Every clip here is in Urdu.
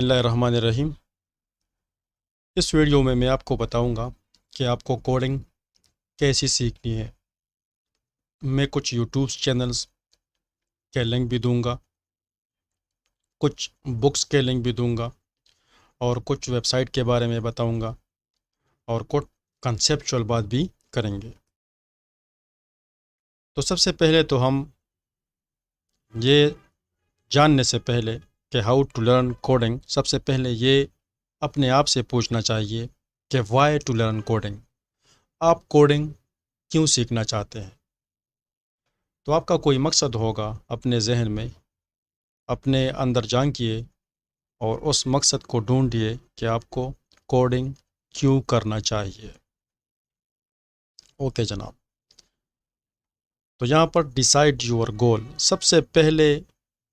اللہ الرحمن الرحیم۔ اس ویڈیو میں آپ کو بتاؤں گا کہ آپ کو کوڈنگ کیسی سیکھنی ہے۔ میں کچھ یوٹیوب چینلز کے لنک بھی دوں گا، کچھ بکس کے لنک بھی دوں گا، اور کچھ ویب سائٹ کے بارے میں بتاؤں گا، اور کچھ کنسیپچول بات بھی کریں گے۔ تو سب سے پہلے تو ہم یہ جاننے سے پہلے کہ ہاؤ ٹو لرن کوڈنگ، سب سے پہلے یہ اپنے آپ سے پوچھنا چاہیے کہ وائی ٹو لرن کوڈنگ، آپ کوڈنگ کیوں سیکھنا چاہتے ہیں۔ تو آپ کا کوئی مقصد ہوگا اپنے ذہن میں، اپنے اندر جھانکیے اور اس مقصد کو ڈھونڈیے کہ آپ کو کوڈنگ کیوں کرنا چاہیے۔ اوکے جناب، تو یہاں پر ڈیسائیڈ یور گول، سب سے پہلے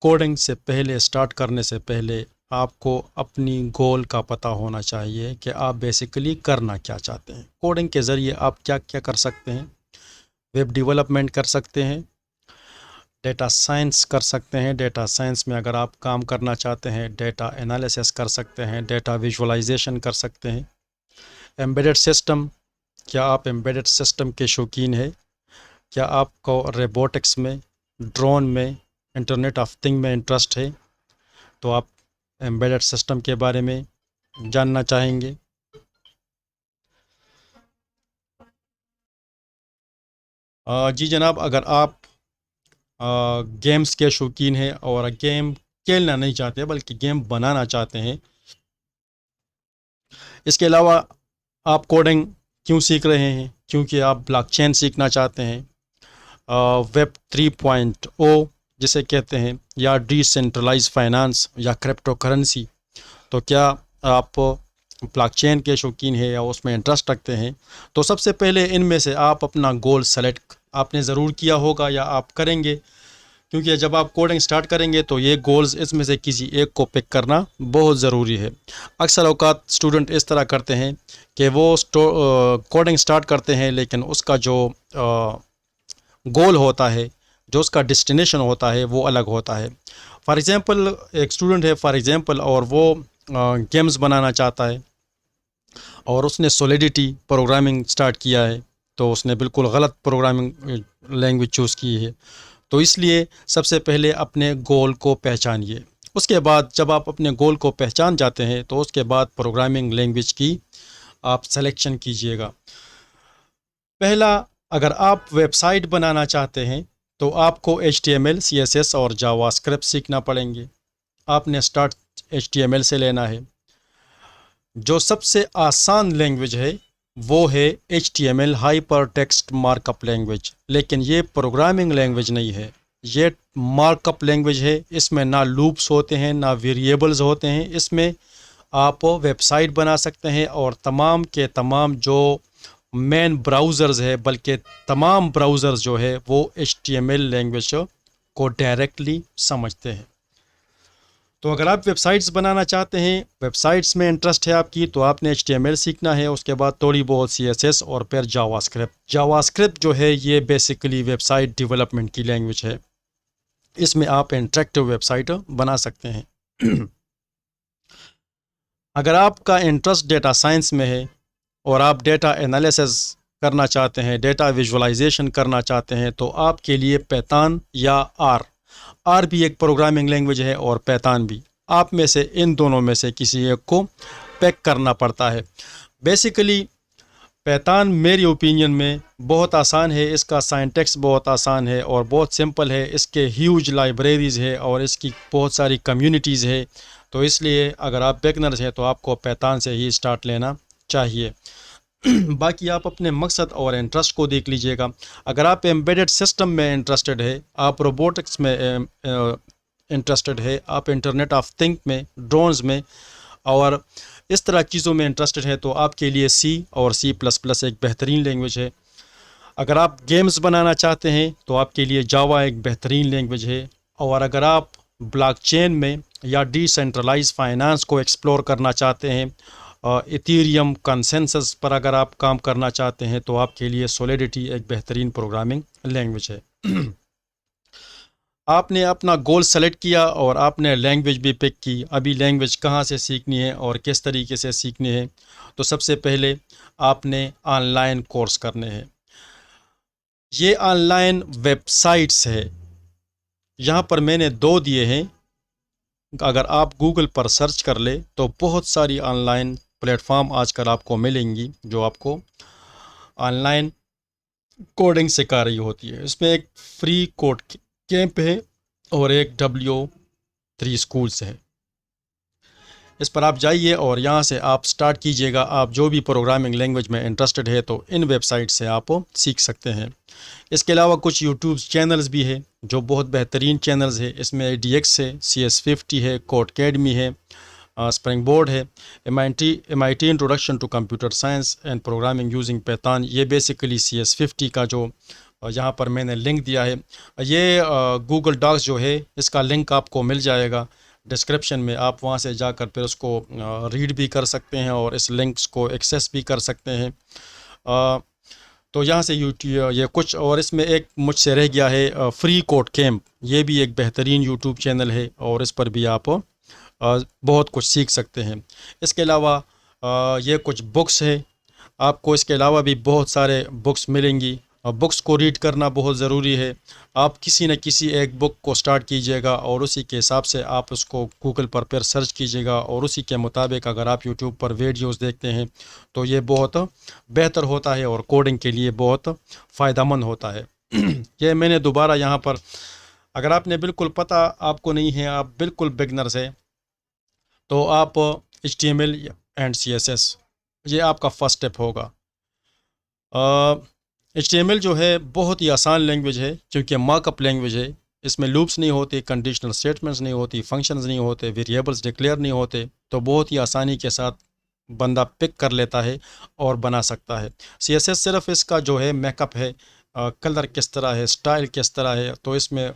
کوڈنگ سے پہلے اسٹارٹ کرنے سے پہلے آپ کو اپنی گول کا پتہ ہونا چاہیے کہ آپ بیسیکلی کرنا کیا چاہتے ہیں۔ کوڈنگ کے ذریعے آپ کیا کیا کر سکتے ہیں۔ ویب ڈیولپمنٹ کر سکتے ہیں، ڈیٹا سائنس کر سکتے ہیں، ڈیٹا سائنس میں اگر آپ کام کرنا چاہتے ہیں ڈیٹا انالیسس کر سکتے ہیں، ڈیٹا ویژولائزیشن کر سکتے ہیں۔ ایمبیڈڈ سسٹم، کیا آپ ایمبیڈڈ سسٹم کے شوقین ہیں؟ کیا آپ کو روبوٹکس میں، ڈرون میں، انٹرنیٹ آف تھنگ میں انٹرسٹ ہے؟ تو آپ ایمبیڈڈ سسٹم کے بارے میں جاننا چاہیں گے۔ جی جناب، اگر آپ گیمز کے شوقین ہیں اور گیم کھیلنا نہیں چاہتے بلکہ گیم بنانا چاہتے ہیں، اس کے علاوہ آپ کوڈنگ کیوں سیکھ رہے ہیں؟ کیونکہ آپ بلاک چین سیکھنا چاہتے ہیں، ویب 3.0 جسے کہتے ہیں، یا ڈی سینٹرلائز فائنانس یا کرپٹو کرنسی۔ تو کیا آپ بلاک چین کے شوقین ہیں یا اس میں انٹرسٹ رکھتے ہیں؟ تو سب سے پہلے ان میں سے آپ اپنا گول سلیکٹ آپ نے ضرور کیا ہوگا یا آپ کریں گے، کیونکہ جب آپ کوڈنگ سٹارٹ کریں گے تو یہ گولز اس میں سے کسی ایک کو پک کرنا بہت ضروری ہے۔ اکثر اوقات اسٹوڈنٹ اس طرح کرتے ہیں کہ وہ کوڈنگ سٹارٹ کرتے ہیں لیکن اس کا جو گول ہوتا ہے، جو اس کا ڈسٹینیشن ہوتا ہے وہ الگ ہوتا ہے۔ فار ایگزامپل ایک اسٹوڈنٹ ہے اور وہ گیمز بنانا چاہتا ہے اور اس نے سولیڈیٹی پروگرامنگ سٹارٹ کیا ہے، تو اس نے بالکل غلط پروگرامنگ لینگویج چوز کی ہے۔ تو اس لیے سب سے پہلے اپنے گول کو پہچانیے۔ اس کے بعد جب آپ اپنے گول کو پہچان جاتے ہیں تو اس کے بعد پروگرامنگ لینگویج کی آپ سلیکشن کیجئے گا۔ پہلا، اگر آپ ویب سائٹ بنانا چاہتے ہیں تو آپ کو HTML CSS اور جاوا اسکرپٹ سیکھنا پڑیں گے۔ آپ نے سٹارٹ HTML سے لینا ہے۔ جو سب سے آسان لینگویج ہے وہ ہے HTML hyper text mark up language, لیکن یہ پروگرامنگ لینگویج نہیں ہے، یہ مارک اپ لینگویج ہے۔ اس میں نہ لوپس ہوتے ہیں نہ ویریبلز ہوتے ہیں۔ اس میں آپ ویب سائٹ بنا سکتے ہیں اور تمام کے تمام جو مین براؤزرز ہے، بلکہ تمام براؤزرز جو ہے وہ HTML لینگویج کو ڈائریکٹلی سمجھتے ہیں۔ تو اگر آپ ویب سائٹس بنانا چاہتے ہیں، ویب سائٹس میں انٹرسٹ ہے آپ کی، تو آپ نے HTML سیکھنا ہے، اس کے بعد تھوڑی بہت CSS اور پھر جاوا اسکرپٹ۔ جاوا اسکرپٹ جو ہے یہ بیسیکلی ویب سائٹ ڈیولپمنٹ کی لینگویج ہے۔ اس میں آپ انٹریکٹیو ویب سائٹ بنا سکتے ہیں۔ اگر آپ کا انٹرسٹ ڈیٹا سائنس میں ہے اور آپ ڈیٹا انالیسز کرنا چاہتے ہیں، ڈیٹا ویژولائزیشن کرنا چاہتے ہیں، تو آپ کے لیے پیتان یا آر بھی ایک پروگرامنگ لینگویج ہے اور پیتان بھی، آپ میں سے ان دونوں میں سے کسی ایک کو پیک کرنا پڑتا ہے۔ بیسیکلی پیتان میری اوپینین میں بہت آسان ہے، اس کا سائنٹیکس بہت آسان ہے اور بہت سمپل ہے، اس کے ہیوج لائبریریز ہے اور اس کی بہت ساری کمیونٹیز ہے، تو اس لیے اگر آپ بگنرز ہیں تو آپ کو پیتان سے ہی سٹارٹ لینا چاہیے۔ باقی آپ اپنے مقصد اور انٹرسٹ کو دیکھ لیجئے گا۔ اگر آپ ایمبیڈڈ سسٹم میں انٹرسٹڈ ہے، آپ روبوٹکس میں انٹرسٹڈ ہے، آپ انٹرنیٹ آف تھنگ میں، ڈرونز میں اور اس طرح چیزوں میں انٹرسٹڈ ہے، تو آپ کے لیے C اور C++ ایک بہترین لینگویج ہے۔ اگر آپ گیمز بنانا چاہتے ہیں تو آپ کے لیے جاوا ایک بہترین لینگویج ہے، اور اگر آپ بلاک چین میں یا ڈی سینٹرلائز فائنانس کو ایکسپلور کرنا چاہتے ہیں، ایتھیریم کنسنسس پر اگر آپ کام کرنا چاہتے ہیں، تو آپ کے لیے سولیڈیٹی ایک بہترین پروگرامنگ لینگویج ہے۔ آپ نے اپنا گول سلیکٹ کیا اور آپ نے لینگویج بھی پک کی. ابھی لینگویج کہاں سے سیکھنی ہے اور کس طریقے سے سیکھنی ہے. تو سب سے پہلے آپ نے آن لائن کورس کرنے ہیں. یہ آن لائن ویب سائٹس ہے. یہاں پر میں نے 2 دیے ہیں. اگر آپ گوگل پر سرچ کر لے تو بہت ساری آن لائن پلیٹ فارم آج کل آپ کو ملیں گی جو آپ کو آن لائن کوڈنگ سکھا رہی ہوتی ہے. اس میں ایک فری کوڈ کیمپ ہے اور ایک W3 اسکولس ہے. اس پر آپ جائیے اور یہاں سے آپ سٹارٹ کیجئے گا. آپ جو بھی پروگرامنگ لینگویج میں انٹرسٹڈ ہے تو ان ویب سائٹ سے آپ سیکھ سکتے ہیں. اس کے علاوہ کچھ یوٹیوب چینلز بھی ہے جو بہت بہترین چینلز ہے. اس میں DX ہے, CS50 ہے, کوڈ اکیڈمی ہے, اسپرنگ بورڈ ہے, MIT introduction to computer science and programming using Python. یہ بیسیکلی CS50 کا جو یہاں پر میں نے لنک دیا ہے. یہ گوگل ڈاکس جو ہے اس کا لنک آپ کو مل جائے گا ڈسکرپشن میں. آپ وہاں سے جا کر پھر اس کو ریڈ بھی کر سکتے ہیں اور اس لنکس کو ایکسیس بھی کر سکتے ہیں. تو یہاں سے یوٹیوب یہ کچھ. اور اس میں ایک مجھ سے رہ گیا ہے فری کوڈ کیمپ. یہ بھی ایک بہترین یوٹیوب چینل ہے اور اس پر بھی آپ بہت کچھ سیکھ سکتے ہیں. اس کے علاوہ یہ کچھ بکس ہے. آپ کو اس کے علاوہ بھی بہت سارے بکس ملیں گی. بکس کو ریڈ کرنا بہت ضروری ہے. آپ کسی نہ کسی ایک بک کو سٹارٹ کیجئے گا اور اسی کے حساب سے آپ اس کو گوگل پر پھر سرچ کیجئے گا اور اسی کے مطابق اگر آپ یوٹیوب پر ویڈیوز دیکھتے ہیں تو یہ بہت بہتر ہوتا ہے اور کوڈنگ کے لیے بہت فائدہ مند ہوتا ہے. یہ میں نے دوبارہ یہاں پر, اگر آپ نے بالکل پتہ آپ کو نہیں ہے, آپ بالکل بگنرز ہے, تو آپ HTML اینڈ CSS یہ آپ کا فرسٹ اسٹیپ ہوگا. HTML جو ہے بہت ہی آسان لینگویج ہے کیونکہ مارک اپ لینگویج ہے. اس میں لوپس نہیں ہوتے, کنڈیشنل اسٹیٹمنٹس نہیں ہوتی, فنکشنز نہیں ہوتے, ویریبلس ڈکلیئر نہیں ہوتے. تو بہت ہی آسانی کے ساتھ بندہ پک کر لیتا ہے اور بنا سکتا ہے. CSS صرف اس کا جو ہے میک اپ ہے, کلر کس طرح ہے, سٹائل کس طرح ہے. تو اس میں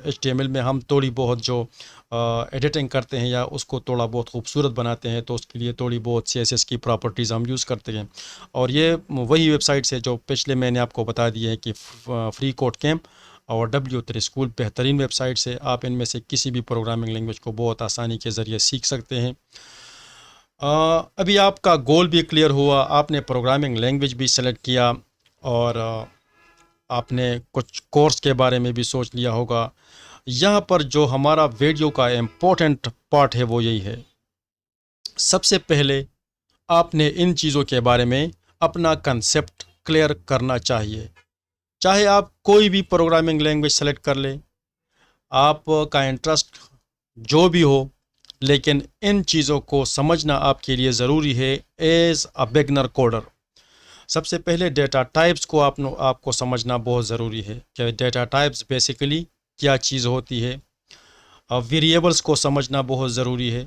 HTML میں ہم تھوڑی بہت جو ایڈیٹنگ کرتے ہیں یا اس کو تھوڑا بہت خوبصورت بناتے ہیں تو اس کے لیے تھوڑی بہت CSS کی پراپرٹیز ہم یوز کرتے ہیں. اور یہ وہی ویب سائٹس ہے جو پچھلے میں نے آپ کو بتا دی ہے کہ فری کوڈ کیمپ اور W3 اسکول بہترین ویب سائٹس ہے. آپ ان میں سے کسی بھی پروگرامنگ لینگویج کو بہت آسانی کے ذریعے سیکھ سکتے ہیں. ابھی آپ کا گول بھی کلیئر ہوا, آپ نے پروگرامنگ لینگویج بھی سلیکٹ کیا اور آپ نے کچھ کورس کے بارے میں بھی سوچ لیا ہوگا. یہاں پر جو ہمارا ویڈیو کا امپورٹنٹ پارٹ ہے وہ یہی ہے. سب سے پہلے آپ نے ان چیزوں کے بارے میں اپنا کنسیپٹ کلیئر کرنا چاہیے. چاہے آپ کوئی بھی پروگرامنگ لینگویج سلیکٹ کر لیں, آپ کا انٹرسٹ جو بھی ہو, لیکن ان چیزوں کو سمجھنا آپ کے لیے ضروری ہے ایز اے بگنر کوڈر. سب سے پہلے ڈیٹا ٹائپس کو آپ کو سمجھنا بہت ضروری ہے کہ ڈیٹا ٹائپس بیسیکلی کیا چیز ہوتی ہے. ویریبلس کو سمجھنا بہت ضروری ہے.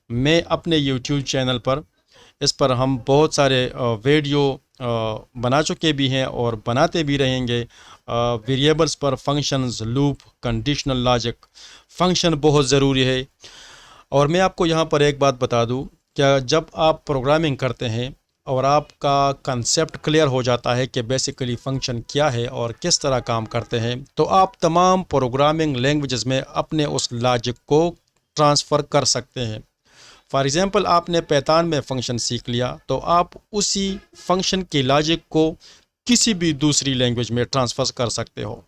میں اپنے یوٹیوب چینل پر اس پر ہم بہت سارے ویڈیو بنا چکے بھی ہیں اور بناتے بھی رہیں گے. ویریبلس پر functions, loop, conditional logic. Function بہت ضروری ہے. اور میں آپ کو یہاں پر ایک بات بتا دوں کہ جب آپ پروگرامنگ کرتے ہیں اور آپ کا کنسیپٹ کلیئر ہو جاتا ہے کہ بیسیکلی فنکشن کیا ہے اور کس طرح کام کرتے ہیں, تو آپ تمام پروگرامنگ لینگویجز میں اپنے اس لاجک کو ٹرانسفر کر سکتے ہیں. فار ایگزامپل آپ نے پیتان میں فنکشن سیکھ لیا تو آپ اسی فنکشن کی لاجک کو کسی بھی دوسری لینگویج میں ٹرانسفر کر سکتے ہو.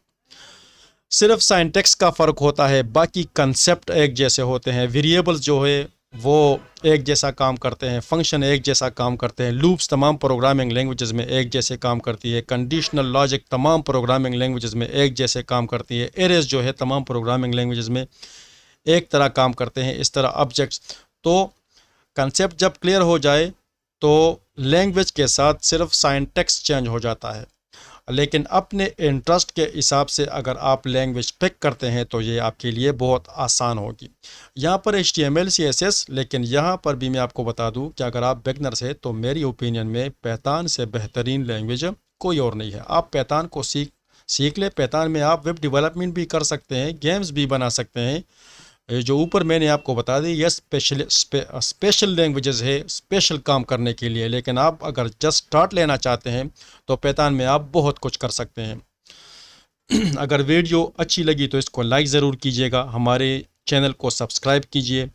صرف سائنٹیکس کا فرق ہوتا ہے, باقی کنسیپٹ ایک جیسے ہوتے ہیں. ویریبلز جو ہے وہ ایک جیسا کام کرتے ہیں, فنکشن ایک جیسا کام کرتے ہیں, لوپس تمام پروگرامنگ لینگویجز میں ایک جیسے کام کرتی ہے, کنڈیشنل لاجک تمام پروگرامنگ لینگویجز میں ایک جیسے کام کرتی ہے, ایریز جو ہے تمام پروگرامنگ لینگویجز میں ایک طرح کام کرتے ہیں. اس طرح آبجیکٹس. تو کنسیپٹ جب کلیئر ہو جائے تو لینگویج کے ساتھ صرف سائنٹیکس چینج ہو جاتا ہے, لیکن اپنے انٹرسٹ کے حساب سے اگر آپ لینگویج پک کرتے ہیں تو یہ آپ کے لیے بہت آسان ہوگی. یہاں پر HTML CSS, لیکن یہاں پر بھی میں آپ کو بتا دوں کہ اگر آپ بگنرز ہیں تو میری اوپینین میں پیتان سے بہترین لینگویج کوئی اور نہیں ہے. آپ پیتان کو سیکھ لیں. پیتان میں آپ ویب ڈیولپمنٹ بھی کر سکتے ہیں, گیمز بھی بنا سکتے ہیں. جو اوپر میں نے آپ کو بتا دی یہ اسپیشل لینگویجز ہے اسپیشل کام کرنے کے لیے, لیکن آپ اگر جسٹ اسٹارٹ لینا چاہتے ہیں تو پیتان میں آپ بہت کچھ کر سکتے ہیں. اگر ویڈیو اچھی لگی تو اس کو لائک ضرور کیجیے گا، ہمارے چینل کو سبسکرائب کیجیے،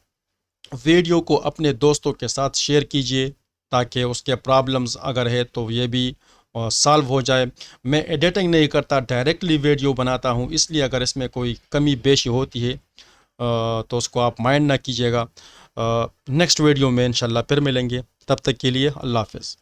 ویڈیو کو اپنے دوستوں کے ساتھ شیئر کیجیے تاکہ اس کے پرابلمز اگر ہے تو یہ بھی سالو ہو جائے۔ میں ایڈیٹنگ نہیں کرتا، ڈائریکٹلی ویڈیو بناتا ہوں، اس لیے اگر اس میں کوئی کمی بیشی ہوتی ہے تو اس کو آپ مائنڈ نہ کیجیے گا۔ نیکسٹ ویڈیو میں انشاءاللہ پھر ملیں گے، تب تک کے لیے اللہ حافظ۔